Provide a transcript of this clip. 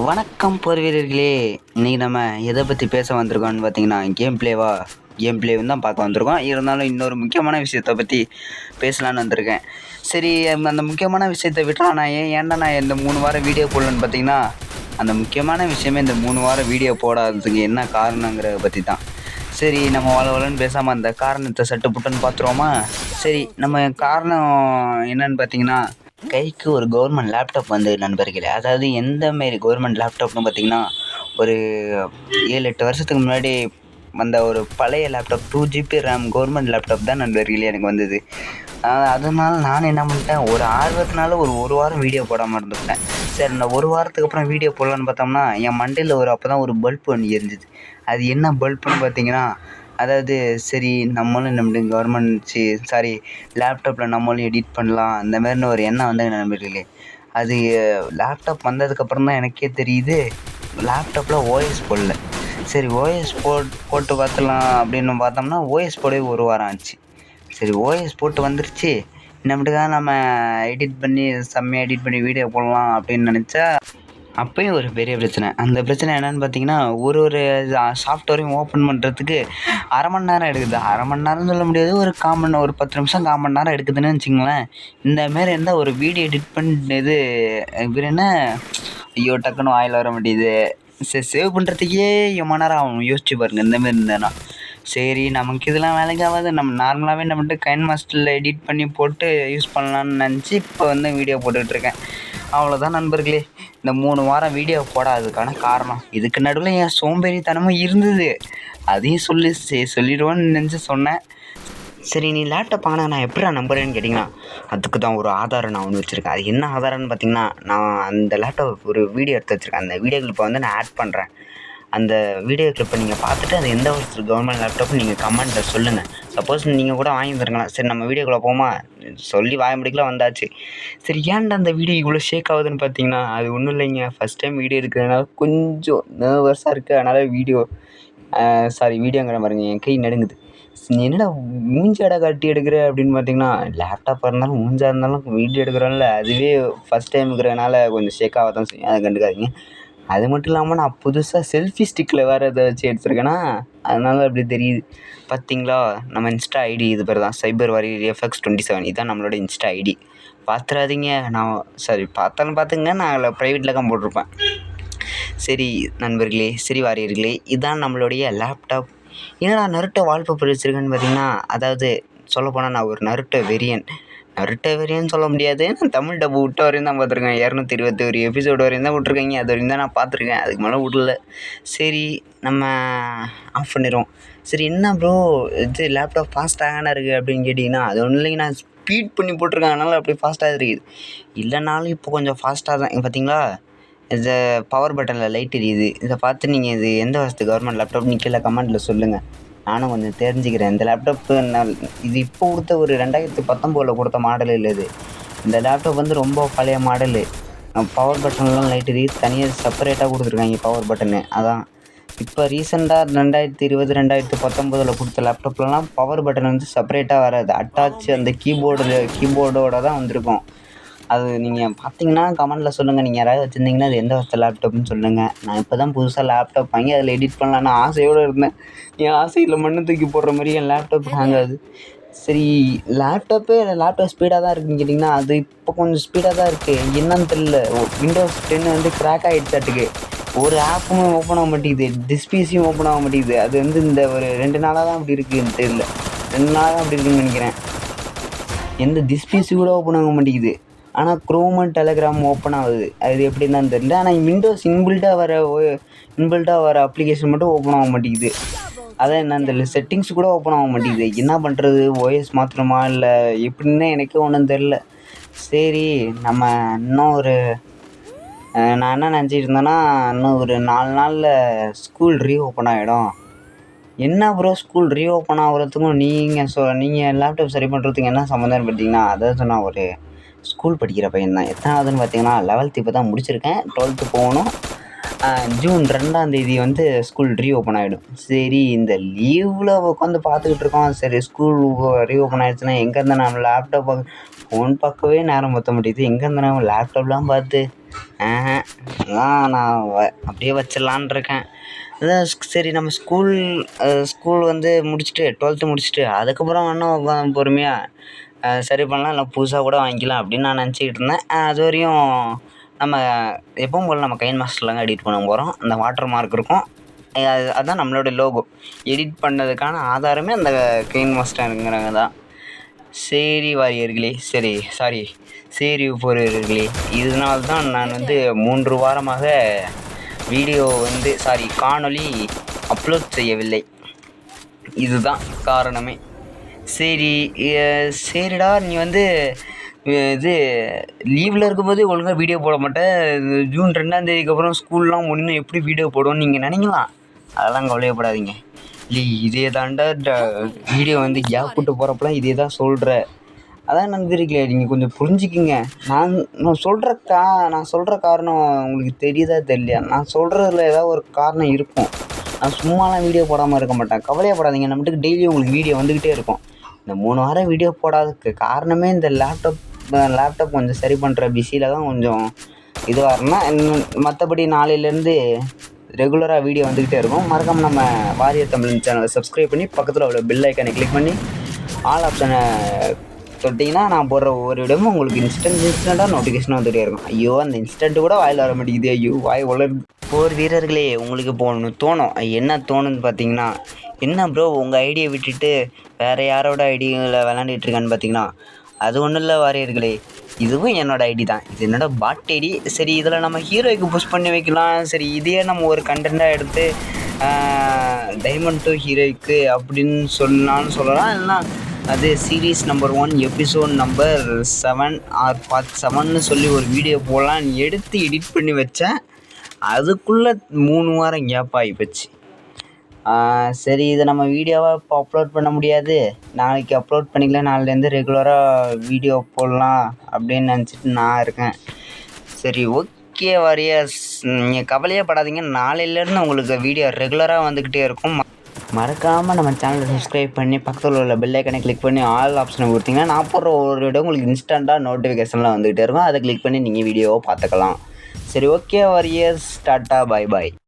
வணக்கம் போர் வீரர்களே. இன்றைக்கி நம்ம எதை பற்றி பேச வந்திருக்கோம்னு பார்த்தீங்கன்னா கேம் பிளேவும் தான் பார்க்க வந்திருக்கோம். இருந்தாலும் இன்னொரு முக்கியமான விஷயத்தை பற்றி பேசலான்னு வந்திருக்கேன். சரி, அந்த முக்கியமான விஷயத்தை விட்டுலாம் நான் ஏன்டா நான் இந்த 3 வாரம் வீடியோ போடலன்னு பார்த்தீங்கன்னா, அந்த முக்கியமான விஷயமே இந்த 3 வாரம் வீடியோ போடாததுக்கு என்ன காரணங்கிறத பற்றி தான். சரி, நம்ம வளன்னு பேசாமல் அந்த காரணத்தை சட்டு புட்டுன்னு பார்த்துருவோமா? சரி, நம்ம காரணம் என்னன்னு பார்த்தீங்கன்னா, கைக்கு ஒரு கவர்மெண்ட் லேப்டாப் வந்து நண்பர்களே. அதாவது எந்த மாரி கவர்மெண்ட் லேப்டாப்னு பார்த்தீங்கன்னா, ஒரு 7-8 வருஷத்துக்கு முன்னாடி வந்த ஒரு பழைய laptop 2 GB RAM government laptop தான் நண்பர்களே எனக்கு வந்தது. அதனால நான் என்ன பண்ணிட்டேன், ஒரு ஆர்வத்தினால ஒரு வாரம் வீடியோ போடாமல் இருந்துவிட்டேன். சரி, இந்த ஒரு வாரத்துக்கு அப்புறம் வீடியோ போடலான்னு பார்த்தோம்னா, என் மண்டையில் அப்போ தான் ஒரு பல்ப் ஒன்று எரிஞ்சுது. அது என்ன பல்ப்புன்னு பார்த்தீங்கன்னா, அதாவது சரி நம்மளும் லேப்டாப்பில் நம்மளும் எடிட் பண்ணலாம் அந்த மாதிரின்னு ஒரு எண்ணம் வந்தது நண்பர்களே. அது லேப்டாப் வந்ததுக்கப்புறம் தான் எனக்கே தெரியுது, லேப்டாப்பில் ஓஎஸ் போடல. சரி, ஓஎஸ் போட்டு பார்த்துலாம் அப்படின்னு பார்த்தோம்னா, ஓஎஸ் போடவே ஒரு வாரம் ஆச்சு. சரி, ஓஎஸ் போட்டு வந்துருச்சு, இன்னமேட்டுக்காக நம்ம செம்மையாக எடிட் பண்ணி வீடியோ போடலாம் அப்படின்னு நினச்சா, அப்பயும் ஒரு பெரிய பிரச்சனை. அந்த பிரச்சனை என்னென்னு பார்த்தீங்கன்னா, ஒரு சாஃப்ட்வேரையும் ஓப்பன் பண்ணுறதுக்கு அரை மணி நேரம் எடுக்குது. அரை மணி நேரம்னு சொல்ல முடியாது, ஒரு 10 நிமிஷம் 1/4 மணி நேரம் எடுக்குதுன்னு வச்சுங்களேன். இந்தமாரி இருந்தால் ஒரு வீடியோ எடிட் பண்ணது இவர் என்ன, ஐயோ டக்குன்னு வாயில் வர மாட்டேங்குது. சேவ் பண்ணுறதுக்கே எவ்வளோ நேரம் ஆகும் யோசிச்சு பாருங்கள். இந்தமாரி இருந்தேன்னா சரி, நமக்கு இதெல்லாம் வேலைக்கு ஆகாது, நம்ம நார்மலாகவே என்ன பண்ணிட்டு கைன் மாஸ்டரில் எடிட் பண்ணி போட்டு யூஸ் பண்ணலான்னு நினச்சி இப்போ வந்து வீடியோ போட்டுட்ருக்கேன். அவ்வளோதான் நண்பர்களே. இந்த 3 வாரம் வீடியோ போடாததுக்கான காரணம். இதுக்கு நடுவில் என் சோம்பேறித்தனமும் இருந்தது. அதையும் சொல்லிடுவோன்னு நினச்சி சொன்னேன். சரி, நீ லேப்டாப் வாங்கினா நான் எப்படிடா நம்புறேன்னு கேட்டிங்கன்னா, அதுக்கு தான் ஒரு ஆதாரம் நான் ஒன்று வச்சுருக்கேன். அது என்ன ஆதாரம்னு பார்த்தீங்கன்னா, நான் அந்த லேப்டாப் ஒரு வீடியோ எடுத்து வச்சுருக்கேன். அந்த வீடியோ கிளிப்பை வந்து நான் ஆட் பண்ணுறேன். அந்த வீடியோ கிளிப்பை நீங்கள் பார்த்துட்டு அது எந்த ஒரு கவர்மெண்ட் லேப்டாப்னு நீங்கள் கமெண்ட்டில் சொல்லுங்கள். சப்போஸ் நீங்கள் கூட வாங்கி தருங்களேன். சரி, நம்ம வீடியோக்குள்ளே போமா, சொல்லி வாய வந்தாச்சு. சரி, ஏன்டா அந்த வீடியோ இவ்வளோ ஷேக் ஆகுதுன்னு பார்த்தீங்கன்னா, அது ஒன்றும் இல்லைங்க. ஃபஸ்ட் டைம் வீடியோ எடுக்கிறதுனால கொஞ்சம் நர்வஸாக இருக்குது. அதனால் வீடியோங்கிற பாருங்க, என் கை நடுங்குது. நீ என்னடா மூஞ்சாடா காட்டி எடுக்கிற அப்படின்னு பார்த்தீங்கன்னா, லேப்டாப்பாக இருந்தாலும் மூஞ்சாக இருந்தாலும் வீடியோ எடுக்கிறோம்ல, அதுவே ஃபஸ்ட் டைம் இருக்கிறதுனால கொஞ்சம் ஷேக் ஆக தான் செய்யும். அதை கண்டுக்காதீங்க. அது மட்டும் இல்லாமல் நான் புதுசாக செல்ஃபி ஸ்டிக்கில் வேறு எதை வச்சு எடுத்துருக்கேன்னா, அதனால அப்படி தெரியுது. பார்த்தீங்களா, நம்ம இன்ஸ்டா ஐடி இது பேர் தான், சைபர் வாரியர் FX27. இதுதான் நம்மளோட இன்ஸ்டா ஐடி. பார்த்துறாதீங்க. பார்த்தாலும் பார்த்துங்க, நான் அதில் ப்ரைவேட்டில் தான் போட்டிருப்பேன். சரி நண்பர்களே, சரி வாரியர்களே, இதுதான் நம்மளுடைய லேப்டாப். என்னடா நருட்டோ வால்பேப்பர் வச்சுருக்கேன்னு பார்த்தீங்கன்னா, அதாவது சொல்லப்போனால் நான் ஒரு நருட்டோ வெறியன்னு சொல்ல முடியாது. நான் தமிழ் டப்பு விட்ட வரையும் தான் பார்த்துருக்கேன். 221 எபிசோடு வரையும் தான் விட்ருக்கீங்க. அது வரையும் தான் நான் பார்த்துருக்கேன். அதுக்கு மேலே விடல. சரி, நம்ம ஆஃப் பண்ணிடுவோம். சரி, என்ன ப்ரோ இது லேப்டாப் ஃபாஸ்ட்டாக இருக்குது அப்படின்னு கேட்டிங்கன்னா, அது ஒன்றும் இல்லைங்க, நான் ஸ்பீட் பண்ணி போட்டிருக்கேன், அதனால் அப்படி ஃபாஸ்ட்டாக இருக்குது. இல்லைனாலும் இப்போ கொஞ்சம் ஃபாஸ்ட்டாக தான். பார்த்தீங்களா, இந்த பவர் பட்டனில் லைட் எரியுது. இதை பார்த்து நீங்கள் இது எந்த வருஷத்து கவர்மெண்ட் லேப்டாப் கீழே கமெண்ட்டில் சொல்லுங்கள். நானும் கொஞ்சம் தெரிஞ்சுக்கிறேன். இந்த லேப்டாப்பு இது இப்போ கொடுத்த ஒரு 2019 கொடுத்த மாடல் இல்லை இது. இந்த லேப்டாப் வந்து ரொம்ப பழைய மாடலு. பவர் பட்டன்லாம் லைட் எரியுது, தனியாக செப்பரேட்டாக கொடுத்துருக்காங்க பவர் பட்டனு. அதான் இப்போ ரீசெண்டாக 2020-2019 கொடுத்த லேப்டாப்லலாம் பவர் பட்டன் வந்து செப்பரேட்டாக வராது. அந்த கீபோர்டோட தான் வந்திருக்கும். அது நீங்கள் பார்த்தீங்கன்னா கமெண்ட்டில் சொல்லுங்கள். நீங்கள் யாராவது வச்சுருந்தீங்கன்னா அது எந்த வருஷத்து லேப்டாப்னு சொல்லுங்கள். நான் இப்போ தான் புதுசாக லேப்டாப் வாங்கி அதில் எடிட் பண்ணலான்னு ஆசையோடு இருந்தேன். என் ஆசையில் மண்ணு தூக்கி போடுற மாதிரி என் லேப்டாப் ஹேங் ஆகுது. சரி, லேப்டாப் ஸ்பீடாக தான் இருக்குதுன்னு கேட்டிங்கன்னா, அது இப்போ கொஞ்சம் ஸ்பீடாக தான் இருக்குது. என்னன்னு தெரியல, Windows 10 வந்து கிராக் ஆகிடுச்சாட்டுக்கு. ஒரு ஆப்பும் ஓப்பன் ஆக மாட்டேங்குது, டிஸ்பிசியும் ஓப்பன் ஆக மாட்டேங்குது. அது வந்து இந்த ஒரு 2 நாளாக தான் அப்படி இருக்குதுன்னு தெரியல. 2 நாளாக தான் அப்படி இருக்குதுன்னு நினைக்கிறேன். எந்த டிஸ்பிசி கூட ஓப்பன் ஆக மாட்டேங்குது. ஆனால் குரோம் அண்ட் டெலகிராம் ஓப்பன் ஆகுது. அது எப்படின்னு தான் தெரியல. ஆனால் விண்டோஸ் இன்பில்ட்டாக வர அப்ளிகேஷன் மட்டும் ஓப்பன் ஆக மாட்டேங்குது. அதான் என்னன்னு தெரியல. செட்டிங்ஸ் கூட ஓப்பன் ஆக மாட்டேங்குது. என்ன பண்ணுறது, ஓஎஸ் மாற்றணுமா இல்லை எப்படின்னு எனக்கே ஒன்றும் தெரில. சரி, நம்ம நான் என்ன நினச்சிட்டு இருந்தேன்னா, இன்னும் ஒரு 4 நாளில் ஸ்கூல் ரீஓப்பன் ஆகிடும். என்ன ப்ரோ, ஸ்கூல் ரீஓப்பன் ஆகுறதுக்கும் நீங்கள் லேப்டாப் சரி பண்ணுறதுக்கு என்ன சம்மந்தம்னு பார்த்தீங்கன்னா, அதாவது நான் ஒரு ஸ்கூல் படிக்கிற பையன் தான். எத்தனாவதுன்னு பார்த்தீங்கன்னா 11th இப்போ தான் முடிச்சிருக்கேன். 12th போகணும். ஜூன் 2ஆம் தேதி வந்து ஸ்கூல் ரீஓப்பன் ஆகிடும். சரி இந்த லீவில் உட்காந்து பார்த்துக்கிட்டு இருக்கோம். சரி ஸ்கூல் ரீஓப்பன் ஆகிடுச்சுன்னா எங்கேருந்து நம்ம லேப்டாப் ஃபோன் பார்க்கவே நேரம் பற்ற முடியுது. எங்கேருந்து நம்ம லேப்டாப்லாம் பார்த்து அதான் நான் அப்படியே வச்சிடலான் இருக்கேன். அதான் சரி நம்ம ஸ்கூல் வந்து முடிச்சுட்டு 12th முடிச்சுட்டு அதுக்கப்புறம் வேணால் பொறுமையாக சரி பண்ணலாம், இல்லை புதுசாக கூட வாங்கிக்கலாம் அப்படின்னு நான் நினச்சிக்கிட்டு இருந்தேன். அது வரையும் நம்ம எப்பவும் போல் நம்ம கைன் மாஸ்டர்லங்க எடிட் பண்ண போகிறோம். அந்த வாட்டர் மார்க் இருக்கும், அதுதான் நம்மளோட லோகோ. எடிட் பண்ணதுக்கான ஆதாரமே அந்த கைன் மாஸ்டருங்கிறவங்க தான். சரி வாரியர்களே, சரி போகிறவர்களே, இதனால தான் நான் வந்து 3 வாரமாக வீடியோ வந்து காணொளி அப்லோட் செய்யவில்லை. இதுதான் காரணமே. சரிடா நீ வந்து இது லீவில் இருக்கும்போது ஒழுங்காக வீடியோ போட மாட்டேன், ஜூன் 2ஆம் தேதிக்கு அப்புறம் ஸ்கூல்லாம் ஒன்று எப்படி வீடியோ போடுவோன்னு நீங்கள் நினைக்கலாம். அதெல்லாம் கவலையப்படாதீங்க. இதே தாண்டா வீடியோ வந்து கேப் விட்டு போகிறப்பெல்லாம் இதே தான் சொல்கிற. அதான் நண்பர்களே, நீங்கள் கொஞ்சம் புரிஞ்சுக்கிங்க. நான் சொல்கிற காரணம் உங்களுக்கு தெரியுதா தெரியலையா? நான் சொல்கிறதுல ஏதாவது ஒரு காரணம் இருக்கும். நான் சும்மாலாம் வீடியோ போடாமல் இருக்க மாட்டேன். கவலையப்படாதீங்க, நம்மட்டுக்கு டெய்லி உங்களுக்கு வீடியோ வந்துக்கிட்டே இருக்கும். இந்த 3 வாரம் வீடியோ போடாததுக்கு காரணமே இந்த லேப்டாப் கொஞ்சம் சரி பண்ணுற பிஸியில் தான் கொஞ்சம் இதுவாக இருந்தால். மற்றபடி நாளையிலேருந்து ரெகுலராக வீடியோ வந்துக்கிட்டே இருக்கும். மறக்காமல் நம்ம வாரியர் தமிழ் சேனலை சப்ஸ்கிரைப் பண்ணி பக்கத்தில் உள்ள பெல் ஐக்கானை கிளிக் பண்ணி ஆல் ஆப்ஷனை தொட்டிங்கன்னா நான் போடுற ஒவ்வொரு வீடியோவும் உங்களுக்கு இன்ஸ்டண்ட்டாக நோட்டிஃபிகேஷன் வந்துகிட்டே இருக்கும். ஐயோ அந்த இன்ஸ்டன்ட்டு கூட வாயில் வர மாட்டேங்குது. ஐயோ வாய் உலருது. போர் வீரர்களே, உங்களுக்கு தோணும். என்ன தோணுன்னு பார்த்தீங்கன்னா, என்ன ப்ரோ உங்கள் ஐடியை விட்டுட்டு வேறு யாரோட ஐடியில் விளாண்டுட்டுருக்கான்னு பார்த்தீங்கன்னா, அது ஒன்றும் இல்லை வாரியர்களே, இதுவும் என்னோடய ஐடி தான். இது என்னோடய பாட் ஐடி. சரி இதில் நம்ம ஹீரோய்க்கு புஷ் பண்ணி வைக்கலாம். சரி இதையே நம்ம ஒரு கண்டென்ட்டாக எடுத்து டைமண்ட் 2 ஹீரோய்க்கு அப்படின்னு சொல்லலாம். இல்லைனா அது series number 1 episode number 7 or part 7ன்னு சொல்லி ஒரு வீடியோ போடலாம் எடுத்து எடிட் பண்ணி வச்சேன். அதுக்குள்ளே 3 வாரம் கேப் ஆகிப்போச்சு. சரி இதை நம்ம வீடியோவாக இப்போ அப்லோட் பண்ண முடியாது, நாளைக்கு அப்லோட் பண்ணிக்கலாம், நாளையிலேருந்து ரெகுலராக வீடியோ போடலாம் அப்படின்னு நினச்சிட்டு நான் இருக்கேன். சரி ஓகே வாரியர்ஸ், நீங்கள் கவலையே படாதீங்க. நாளையிலேருந்து உங்களுக்கு வீடியோ ரெகுலராக வந்துக்கிட்டே இருக்கும். மறக்காமல் நம்ம சேனலை சப்ஸ்கிரைப் பண்ணி பக்கத்தில் உள்ள பெல் ஐக்கனை கிளிக் பண்ணி ஆல் ஆப்ஷனை கொடுத்தீங்கன்னா நான் போடுற ஒரு வீடியோ உங்களுக்கு இன்ஸ்டண்ட்டாக நோட்டிஃபிகேஷன்லாம் வந்துக்கிட்டே இருக்கும். அதை கிளிக் பண்ணி நீங்கள் வீடியோவை பார்த்துக்கலாம். சரி ஓகே வாரியர்ஸ், டாட்டா, பாய்.